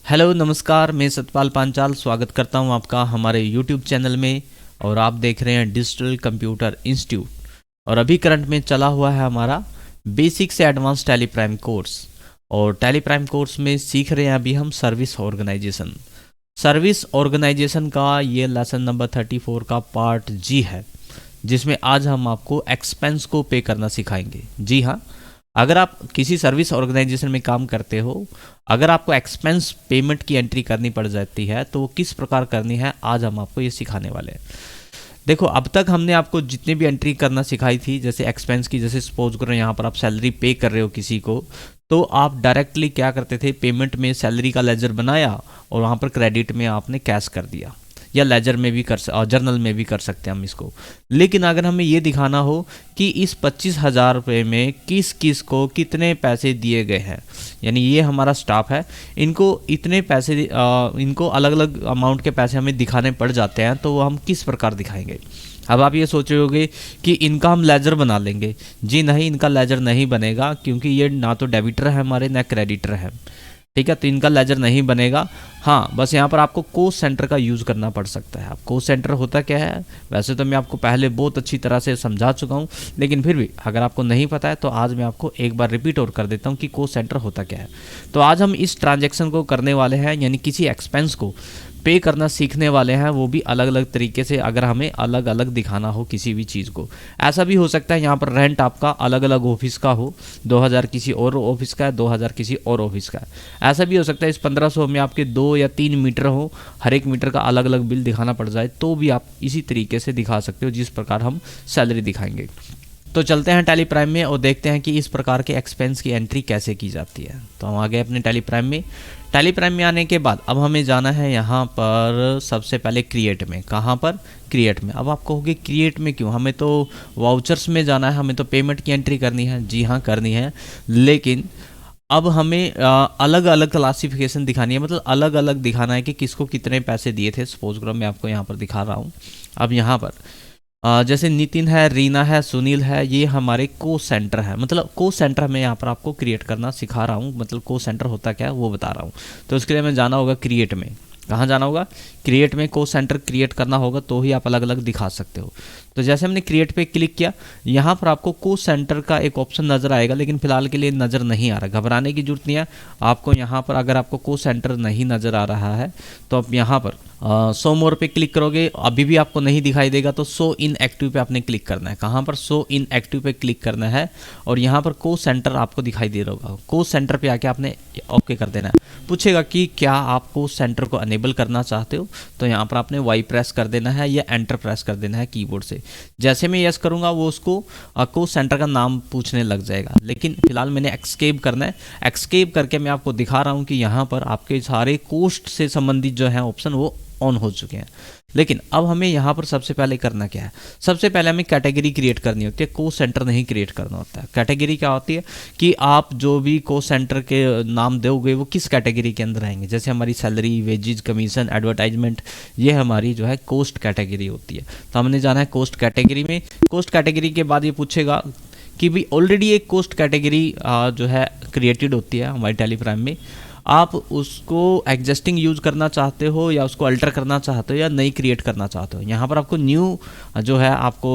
Hello नमस्कार, मैं सतपाल पांचाल स्वागत करता हूं आपका हमारे यूट्यूब चैनल में। और आप देख रहे हैं डिजिटल कंप्यूटर इंस्टीट्यूट। और अभी करंट में चला हुआ है हमारा बेसिक से एडवांस टैली प्राइम कोर्स। और टैली प्राइम कोर्स में सीख रहे हैं अभी हम सर्विस ऑर्गेनाइजेशन का ये लेसन नंबर 34 का पार्ट जी है, जिसमें आज हम आपको एक्सपेंस को पे करना सिखाएंगे। जी हाँ, अगर आप किसी सर्विस ऑर्गेनाइजेशन में काम करते हो, अगर आपको एक्सपेंस पेमेंट की एंट्री करनी पड़ जाती है तो वो किस प्रकार करनी है, आज हम आपको ये सिखाने वाले हैं। देखो, अब तक हमने आपको जितने भी एंट्री करना सिखाई थी, जैसे एक्सपेंस की, जैसे सपोज करो यहाँ पर आप सैलरी पे कर रहे हो किसी को, तो आप डायरेक्टली क्या करते थे, पेमेंट में सैलरी का लेजर बनाया और वहाँ पर क्रेडिट में आपने कैश कर दिया, या लेजर में भी और जर्नल में भी कर सकते हैं हम इसको। लेकिन अगर हमें ये दिखाना हो कि इस 25,000 रुपये में किस किस को कितने पैसे दिए गए हैं, यानी ये हमारा स्टाफ है, इनको इतने पैसे इनको अलग अलग अमाउंट के पैसे हमें दिखाने पड़ जाते हैं, तो वो हम किस प्रकार दिखाएंगे। अब आप ये सोच रहे होगे कि इनका हम लेजर बना लेंगे। जी नहीं, इनका लेजर नहीं बनेगा, क्योंकि ये ना तो डेबिटर है हमारे, ना क्रेडिटर है। ठीक है, तो इनका लेजर नहीं बनेगा। हाँ, बस यहाँ पर आपको कोस्ट सेंटर का यूज़ करना पड़ सकता है। अब कोस्ट सेंटर होता क्या है, वैसे तो मैं आपको पहले बहुत अच्छी तरह से समझा चुका हूँ, लेकिन फिर भी अगर आपको नहीं पता है तो आज मैं आपको एक बार रिपीट और कर देता हूँ कि कोस्ट सेंटर होता क्या है। तो आज हम इस ट्रांजैक्शन को करने वाले हैं, यानी किसी एक्सपेंस को पे करना सीखने वाले हैं, वो भी अलग अलग तरीके से। अगर हमें अलग अलग दिखाना हो किसी भी चीज़ को, ऐसा भी हो सकता है यहाँ पर रेंट आपका अलग अलग ऑफिस का हो, 2,000 किसी और ऑफिस का है, 2,000 किसी और ऑफिस का है। ऐसा भी हो सकता है इस 1,500 में आपके 2 या 3 मीटर हो, हर एक मीटर का अलग अलग बिल दिखाना पड़ जाए, तो भी आप इसी तरीके से दिखा सकते हो जिस प्रकार हम सैलरी दिखाएंगे। तो चलते हैं टैली प्राइम में और देखते हैं कि इस प्रकार के एक्सपेंस की एंट्री कैसे की जाती है। तो हम आ गए अपने टैली प्राइम में। टैली प्राइम में आने के बाद अब हमें जाना है यहाँ पर सबसे पहले क्रिएट में। कहाँ पर? क्रिएट में। अब आप कहोगे क्रिएट में क्यों, हमें तो वाउचर्स में जाना है, हमें तो पेमेंट की एंट्री करनी है। जी हाँ, करनी है, लेकिन अब हमें अलग अलग क्लासिफिकेशन दिखानी है, मतलब अलग अलग दिखाना है कि किसको कितने पैसे दिए थे। सपोज करो मैं आपको यहाँ पर दिखा रहा हूँ। अब यहाँ पर जैसे नितिन है, रीना है, सुनील है, ये हमारे को सेंटर है। मतलब को सेंटर मैं यहाँ पर आपको क्रिएट करना सिखा रहा हूँ, मतलब को सेंटर होता क्या है वो बता रहा हूँ। तो इसके लिए हमें जाना होगा क्रिएट में। कहाँ जाना होगा? क्रिएट में। को सेंटर क्रिएट करना होगा तो ही आप अलग अलग दिखा सकते हो। तो जैसे हमने क्रिएट पे क्लिक किया, यहाँ पर आपको को सेंटर का एक ऑप्शन नज़र आएगा, लेकिन फिलहाल के लिए नज़र नहीं आ रहा। घबराने की जरूरत नहीं है आपको। यहाँ पर अगर आपको को सेंटर नहीं नज़र आ रहा है तो आप यहाँ पर शो मोर पे क्लिक करोगे, अभी भी आपको नहीं दिखाई देगा, तो शो इन एक्टिव पे आपने क्लिक करना है। कहाँ पर? शो इन एक्टिव पे क्लिक करना है और यहाँ पर को सेंटर आपको दिखाई दे रहा होगा। को सेंटर पे आके आपने ओके कर देना है। पूछेगा कि क्या आप को सेंटर को अनेबल करना चाहते हो, तो यहाँ पर आपने वाई प्रेस कर देना है या एंटर प्रेस कर देना है कीबोर्ड से। जैसे मैं यस करूँगा वो उसको को सेंटर का नाम पूछने लग जाएगा, लेकिन फिलहाल मैंने एक्सकेप करना है। एक्सकेप करके मैं आपको दिखा रहा हूँ कि यहाँ पर आपके सारे कोस्ट से संबंधित जो है ऑप्शन वो ऑन हो चुके हैं। लेकिन अब हमें यहाँ पर सबसे पहले करना क्या है? सबसे पहले हमें कैटेगरी क्रिएट करनी होती है, को सेंटर नहीं क्रिएट करना होता है। कैटेगरी क्या होती है कि आप जो भी को सेंटर के नाम दोगे वो किस कैटेगरी के अंदर आएंगे। जैसे हमारी सैलरी, वेजेस, कमीशन, एडवर्टाइजमेंट, ये हमारी जो है कोस्ट कैटेगरी होती है। तो हमने जाना है कोस्ट कैटेगरी में। कोस्ट कैटेगरी के बाद ये पूछेगा कि भाई ऑलरेडी एक कोस्ट कैटेगरी जो है क्रिएटेड होती है हमारी टैली प्राइम में, आप उसको एग्जिस्टिंग यूज़ करना चाहते हो या उसको अल्टर करना चाहते हो या नई क्रिएट करना चाहते हो। यहाँ पर आपको न्यू जो है आपको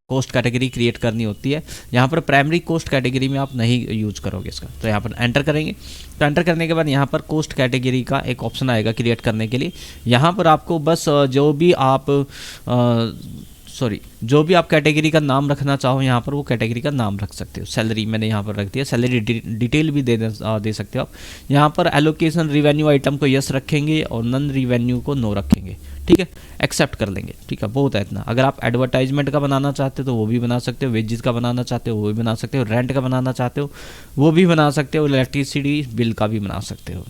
कोस्ट कैटेगरी क्रिएट करनी होती है। यहाँ पर प्राइमरी कोस्ट कैटेगरी में आप नहीं यूज करोगे इसका। तो यहाँ पर एंटर करेंगे। तो एंटर करने के बाद यहाँ पर कोस्ट कैटेगरी का एक ऑप्शन आएगा क्रिएट करने के लिए। यहाँ पर आपको बस जो भी आप जो भी आप कैटेगरी का नाम रखना चाहो, यहाँ पर वो कैटेगरी का नाम रख सकते हो। सैलरी मैंने यहाँ पर रख दिया, सैलरी डिटेल भी दे सकते हो आप। यहाँ पर एलोकेशन रिवेन्यू आइटम को यस रखेंगे और नन रिवेन्यू को नो रखेंगे। ठीक है, एक्सेप्ट कर लेंगे। ठीक है, बहुत है इतना। अगर आप एडवर्टाइजमेंट का बनाना चाहते हो तो वो भी बना सकते हो, वेजेस का बनाना चाहते हो वो भी बना सकते हो, रेंट का बनाना चाहते हो वो भी बना सकते हो, इलेक्ट्रिसिटी बिल का भी बना सकते हो।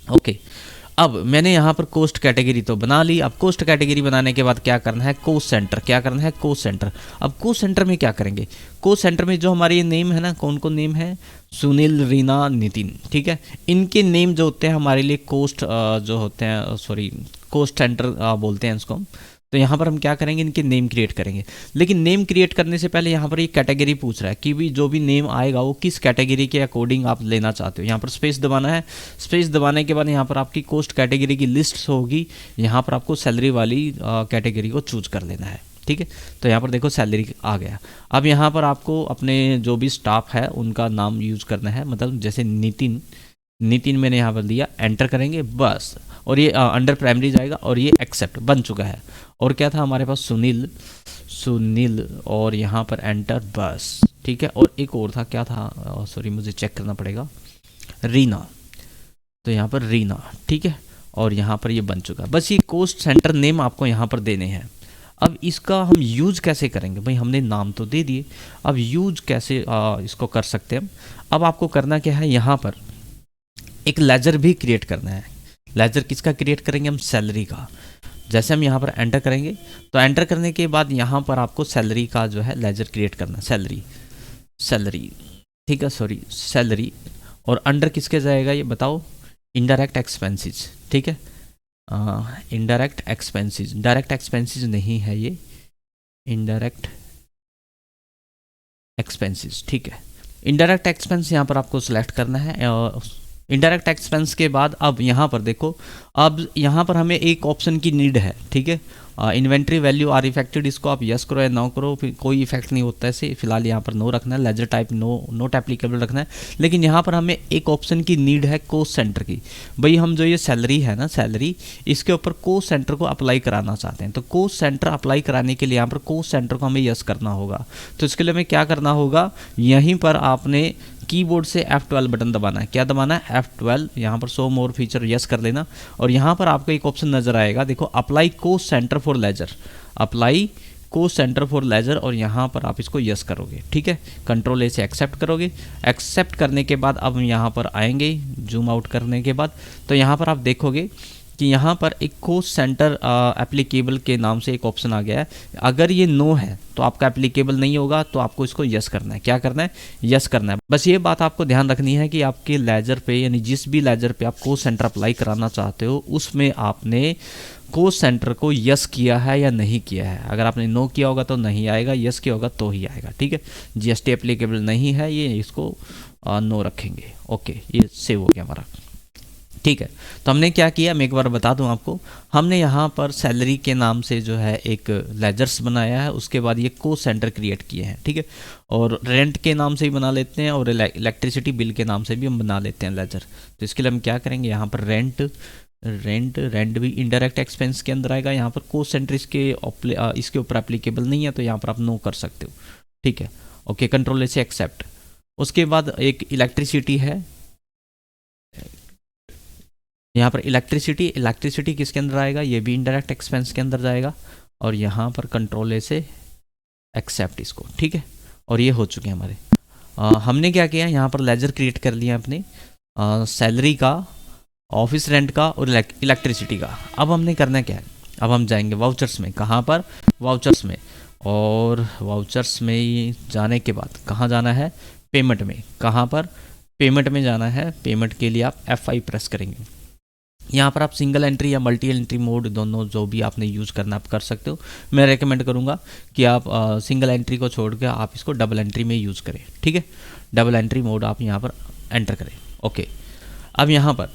ओके, अब मैंने यहाँ पर कोस्ट कैटेगरी तो बना ली। अब कोस्ट कैटेगरी बनाने के बाद क्या करना है? Cost centre. क्या करना है? Cost centre. अब कोस्ट सेंटर में क्या करेंगे? कोस्ट सेंटर में जो हमारे ये नेम है ना, कौन कौन नेम है? सुनील, रीना, नितिन। ठीक है, इनके नेम जो होते हैं हमारे लिए कोस्ट जो होते हैं, कोस्ट सेंटर बोलते हैं इसको। तो यहाँ पर हम क्या करेंगे, इनके नेम क्रिएट करेंगे। लेकिन नेम क्रिएट करने से पहले यहाँ पर ये कैटेगरी पूछ रहा है कि भी जो भी नेम आएगा वो किस कैटेगरी के अकॉर्डिंग आप लेना चाहते हो। यहाँ पर स्पेस दबाना है। स्पेस दबाने के बाद यहाँ पर आपकी कोस्ट कैटेगरी की लिस्ट होगी। यहाँ पर आपको सैलरी वाली कैटेगरी को चूज कर लेना है, ठीक है। तो यहाँ पर देखो सैलरी आ गया। अब यहाँ पर आपको अपने जो भी स्टाफ है उनका नाम यूज करना है, मतलब जैसे नितिन मैंने यहाँ पर दिया, एंटर करेंगे बस, और ये अंडर प्राइमरी जाएगा और ये एक्सेप्ट बन चुका है। और क्या था हमारे पास, सुनील और यहाँ पर एंटर बस, ठीक है। और एक और था, क्या था, सॉरी मुझे चेक करना पड़ेगा, रीना, तो यहाँ पर रीना, ठीक है। और यहाँ पर ये बन चुका है। बस ये कोस्ट सेंटर नेम आपको यहाँ पर देने हैं। अब इसका हम यूज कैसे करेंगे, भाई हमने नाम तो दे दिए, अब यूज कैसे इसको कर सकते हैं। अब आपको करना क्या है, यहाँ पर एक लेजर भी क्रिएट करना है। लेजर किसका क्रिएट करेंगे हम, सैलरी का। जैसे हम यहाँ पर एंटर करेंगे तो एंटर करने के बाद यहाँ पर आपको सैलरी का जो है लेजर क्रिएट करना है, सैलरी, ठीक है, सॉरी सैलरी। और अंडर किसके जाएगा ये बताओ, इनडायरेक्ट एक्सपेंसेस, ठीक है। इनडायरेक्ट एक्सपेंसेस, डायरेक्ट एक्सपेंसेस नहीं है ये, इनडायरेक्ट एक्सपेंसेस, ठीक है। इनडायरेक्ट एक्सपेंस यहाँ पर आपको सिलेक्ट करना है। इनडायरेक्ट एक्सपेंस के बाद अब यहाँ पर देखो, अब यहाँ पर हमें एक ऑप्शन की नीड है, ठीक है। इन्वेंट्री वैल्यू आर इफेक्टेड, इसको आप यस करो या नो करो, फिर कोई इफेक्ट नहीं होता है इसे, फिलहाल यहाँ पर नो रखना है। लेजर टाइप नोट एप्लीकेबल रखना है। लेकिन यहाँ पर हमें एक ऑप्शन की नीड है कोस्ट सेंटर की। भाई हम जो ये सैलरी है ना, सैलरी, इसके ऊपर कोस्ट सेंटर को अप्लाई कराना चाहते हैं। तो कोस्ट सेंटर अप्लाई कराने के लिए यहाँ पर कोस्ट सेंटर को हमें यस करना होगा। तो इसके लिए हमें क्या करना होगा, यहीं पर आपने कीबोर्ड से F12 बटन दबाना है। क्या दबाना है, F12। यहाँ पर शो मोर फीचर यस कर लेना। और यहाँ पर आपको एक ऑप्शन नजर आएगा, देखो apply cost centre for ledger, apply cost centre for ledger, और यहाँ पर आप इसको यस करोगे, ठीक है। कंट्रोल ए से एक्सेप्ट करोगे। एक्सेप्ट करने के बाद अब हम यहाँ पर आएंगे, जूम आउट करने के बाद तो यहाँ पर आप देखोगे कि यहाँ पर एक कोस्ट सेंटर एप्लीकेबल के नाम से एक ऑप्शन आ गया है। अगर ये नो है तो आपका एप्लीकेबल नहीं होगा, तो आपको इसको यस करना है। क्या करना है, यस करना है। बस ये बात आपको ध्यान रखनी है कि आपके लेजर पे, यानी जिस भी लेजर पे आप कोस्ट सेंटर अप्लाई कराना चाहते हो उसमें आपने कोस्ट सेंटर को यस किया है या नहीं किया है। अगर आपने नो किया होगा तो नहीं आएगा, यस किया होगा तो ही आएगा, ठीक है। जीएसटी एप्लीकेबल नहीं है ये, इसको नो रखेंगे। ओके, ये सेव हो गया हमारा, ठीक है। तो हमने क्या किया, मैं एक बार बता दूं आपको, हमने यहाँ पर सैलरी के नाम से जो है एक लेजर्स बनाया है, उसके बाद ये कोस्ट सेंटर क्रिएट किए हैं, ठीक है। और रेंट के नाम से भी बना लेते हैं और इलेक्ट्रिसिटी बिल के नाम से भी हम बना लेते हैं लेजर। तो इसके लिए हम क्या करेंगे, यहाँ पर रेंट भी इनडायरेक्ट एक्सपेंस के अंदर आएगा। यहाँ पर कोस्ट सेंटर इसके ऊपर एप्लीकेबल नहीं है, तो यहाँ पर आप नो कर सकते हो, ठीक है। ओके, कंट्रोल से एक्सेप्ट। उसके बाद एक इलेक्ट्रिसिटी है, यहाँ पर इलेक्ट्रिसिटी किसके अंदर आएगा, ये भी इनडायरेक्ट एक्सपेंस के अंदर जाएगा। और यहाँ पर कंट्रोल ए से एक्सेप्ट इसको, ठीक है। और ये हो चुके हैं हमारे। हमने क्या किया, यहाँ पर लेजर क्रिएट कर लिया अपने सैलरी का, ऑफिस रेंट का और इलेक्ट्रिसिटी का। अब हमने करना क्या है, अब हम जाएंगे वाउचर्स में। कहाँ पर, वाउचर्स में। और वाउचर्स में जाने के बाद कहाँ जाना है, पेमेंट में। कहाँ पर, पेमेंट में जाना है। पेमेंट के लिए आप F5 प्रेस करेंगे। यहाँ पर आप सिंगल एंट्री या मल्टी एंट्री मोड दोनों जो भी आपने यूज़ करना आप कर सकते हो। मैं रेकमेंड करूँगा कि आप सिंगल एंट्री को छोड़ के आप इसको डबल एंट्री में यूज़ करें, ठीक है। डबल एंट्री मोड आप यहाँ पर एंटर करें। ओके, अब यहाँ पर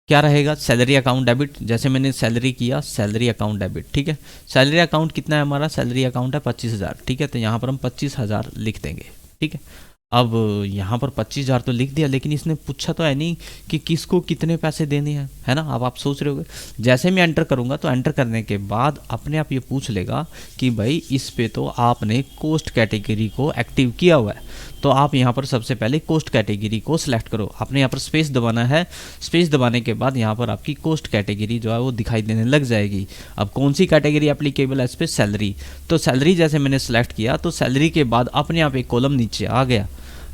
क्या रहेगा, सैलरी अकाउंट डेबिट। जैसे मैंने सैलरी किया, सैलरी अकाउंट डेबिट, ठीक है। सैलरी अकाउंट कितना है हमारा, सैलरी अकाउंट है 25,000, ठीक है। तो यहाँ पर हम 25,000 लिख देंगे, ठीक है। अब यहाँ पर 25,000 तो लिख दिया, लेकिन इसने पूछा तो है नहीं कि किसको कितने पैसे देने हैं, है ना। अब आप सोच रहे होगे, जैसे मैं एंटर करूँगा तो एंटर करने के बाद अपने आप ये पूछ लेगा कि भाई इस पे तो आपने कोस्ट कैटेगरी को एक्टिव किया हुआ है, तो आप यहाँ पर सबसे पहले कोस्ट कैटेगरी को सिलेक्ट करो। आपने यहाँ पर स्पेस दबाना है। स्पेस दबाने के बाद यहाँ पर आपकी कोस्ट कैटेगरी जो है वो दिखाई देने लग जाएगी। अब कौन सी कैटेगरी एप्लीकेबल है इस पर, सैलरी। तो सैलरी जैसे मैंने सेलेक्ट किया तो सैलरी के बाद अपने आप एक कॉलम नीचे आ गया।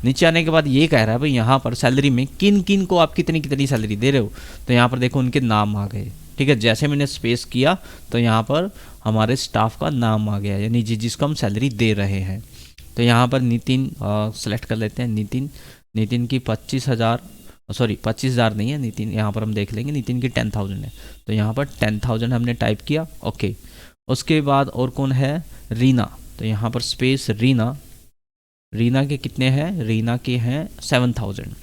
नीचे आने के बाद ये कह रहा है भाई यहाँ पर सैलरी में किन किन को आप कितनी कितनी सैलरी दे रहे हो। तो यहाँ पर देखो उनके नाम आ गए, ठीक है। जैसे मैंने स्पेस किया तो यहाँ पर हमारे स्टाफ का नाम आ गया, यानी जिसको हम सैलरी दे रहे हैं। तो यहाँ पर नितिन सेलेक्ट कर लेते हैं। नितिन की 25,000, सॉरी 25,000 नहीं है नितिन, यहाँ पर हम देख लेंगे नितिन की 10,000 है। तो यहाँ पर 10,000 हमने टाइप किया। ओके, उसके बाद और कौन है, रीना। तो यहाँ पर स्पेस रीना, रीना के कितने हैं, रीना के हैं 7000,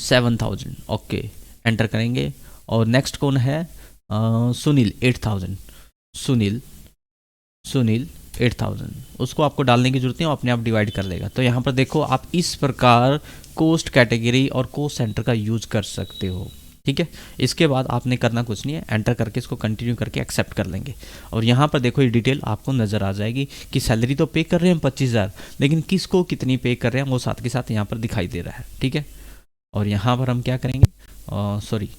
7000 ओके, एंटर करेंगे। और नेक्स्ट कौन है, सुनील 8000, सुनील, सुनील 8000, उसको आपको डालने की जरूरत नहीं, वो अपने आप डिवाइड कर लेगा। तो यहाँ पर देखो आप इस प्रकार कोस्ट कैटेगरी और कोस्ट सेंटर का यूज कर सकते हो, ठीक है। इसके बाद आपने करना कुछ नहीं है, एंटर करके इसको कंटिन्यू करके एक्सेप्ट कर लेंगे। और यहाँ पर देखो ये डिटेल आपको नज़र आ जाएगी कि सैलरी तो पे कर रहे हैं 25,000, लेकिन किसको कितनी पे कर रहे हैं वो साथ के साथ यहाँ पर दिखाई दे रहा है, ठीक है। और यहाँ पर हम क्या करेंगे, सॉरी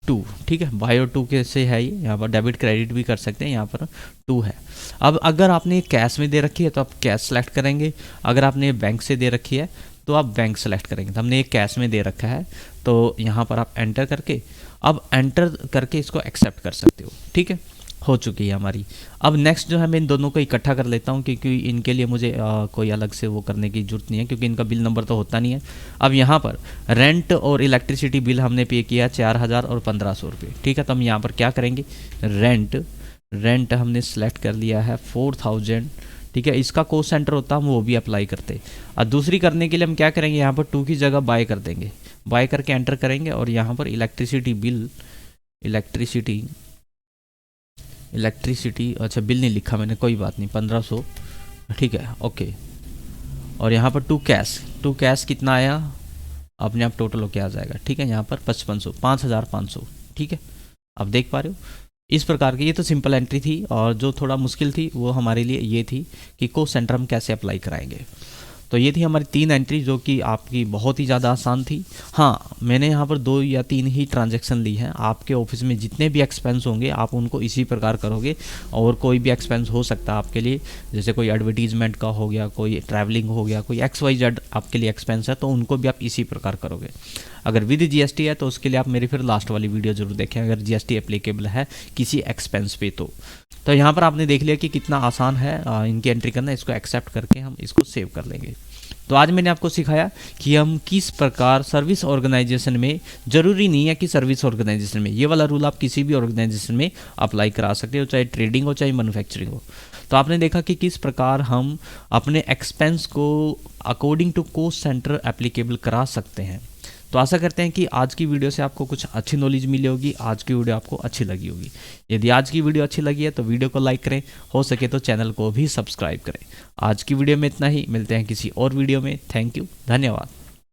2, ठीक है, बायो 2 कैसे है ये, यहाँ पर डेबिट क्रेडिट भी कर सकते हैं, यहाँ पर 2 है। अब अगर आपने कैश में दे रखी है तो आप कैश सेलेक्ट करेंगे, अगर आपने बैंक से दे रखी है तो आप बैंक सेलेक्ट करेंगे। तो हमने एक कैश में दे रखा है, तो यहाँ पर आप एंटर करके, अब एंटर करके इसको एक्सेप्ट कर सकते हो, ठीक है। हो चुकी है हमारी। अब नेक्स्ट जो है मैं इन दोनों को इकट्ठा कर लेता हूँ, क्योंकि इनके लिए मुझे कोई अलग से वो करने की जरूरत नहीं है, क्योंकि इनका बिल नंबर तो होता नहीं है। अब यहाँ पर रेंट और इलेक्ट्रिसिटी बिल हमने पे किया 4000 और 1500 रुपये, ठीक है। तो हम यहाँ पर क्या करेंगे, रेंट हमने सेलेक्ट कर लिया है 4000, ठीक है। इसका कोस्ट सेंटर होता हम वो भी अप्लाई करते। और दूसरी करने के लिए हम क्या करेंगे, यहाँ पर 2 की जगह बाय कर देंगे, बाय करके एंटर करेंगे। और यहाँ पर इलेक्ट्रिसिटी बिल, इलेक्ट्रिसिटी अच्छा बिल नहीं लिखा मैंने, कोई बात नहीं, 1500, ठीक है, ओके। और यहाँ पर 2 कैश कितना आया, अपने आप टोटल होके आ जाएगा, ठीक है। यहाँ पर 5500, 5500, ठीक है। अब देख पा रहे हो इस प्रकार की। ये तो सिंपल एंट्री थी, और जो थोड़ा मुश्किल थी वो हमारे लिए ये थी कि कोस्ट सेंटर हम कैसे अप्लाई कराएंगे। तो ये थी हमारी 3 एंट्री, जो कि आपकी बहुत ही ज़्यादा आसान थी। हाँ, मैंने यहाँ पर 2 या 3 ही ट्रांजैक्शन ली हैं। आपके ऑफिस में जितने भी एक्सपेंस होंगे आप उनको इसी प्रकार करोगे, और कोई भी एक्सपेंस हो सकता है आपके लिए, जैसे कोई एडवर्टीजमेंट का हो गया, कोई ट्रैवलिंग हो गया, कोई XYZ आपके लिए एक्सपेंस है, तो उनको भी आप इसी प्रकार करोगे। अगर विद GST है तो उसके लिए आप मेरी फिर लास्ट वाली वीडियो जरूर देखें, अगर GST एप्लीकेबल है किसी एक्सपेंस पे तो यहाँ पर आपने देख लिया कि कितना आसान है इनकी एंट्री करना। इसको एक्सेप्ट करके हम इसको सेव कर लेंगे। तो आज मैंने आपको सिखाया कि हम किस प्रकार सर्विस ऑर्गेनाइजेशन में, जरूरी नहीं है कि सर्विस ऑर्गेनाइजेशन में, ये वाला रूल आप किसी भी ऑर्गेनाइजेशन में अप्लाई करा सकते हो, चाहे ट्रेडिंग हो चाहे मैन्युफैक्चरिंग हो। तो आपने देखा कि किस प्रकार हम अपने एक्सपेंस को according to cost centre applicable करा सकते हैं। तो आशा करते हैं कि आज की वीडियो से आपको कुछ अच्छी नॉलेज मिली होगी, आज की वीडियो आपको अच्छी लगी होगी। यदि आज की वीडियो अच्छी लगी है तो वीडियो को लाइक करें, हो सके तो चैनल को भी सब्सक्राइब करें। आज की वीडियो में इतना ही, मिलते हैं किसी और वीडियो में। थैंक यू, धन्यवाद।